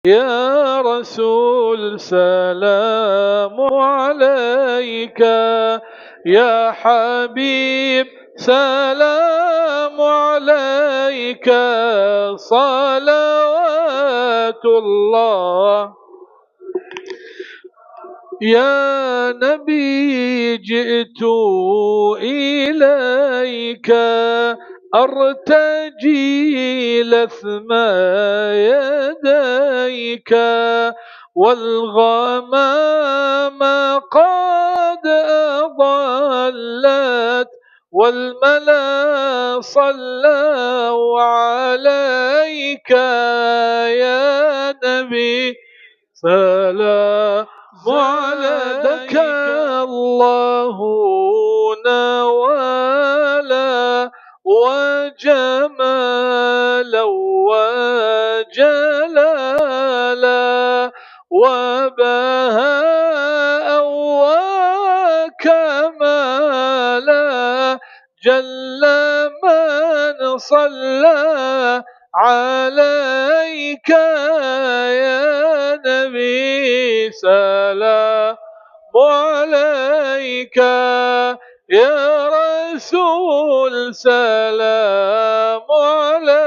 يا رسول سلام عليك، يا حبيب سلام عليك، صلوات الله. يا نبي جئت إليك أرتجي لثم يديك، والغمام قد أضلت والملا صلوا عليك، يا نبي سلام عليك. الله نوالا وجمالا وجلالا وبهاء وكمالا، جل من صلى عليك، يا نبي سلام عليك، يا رسول سلام عليك.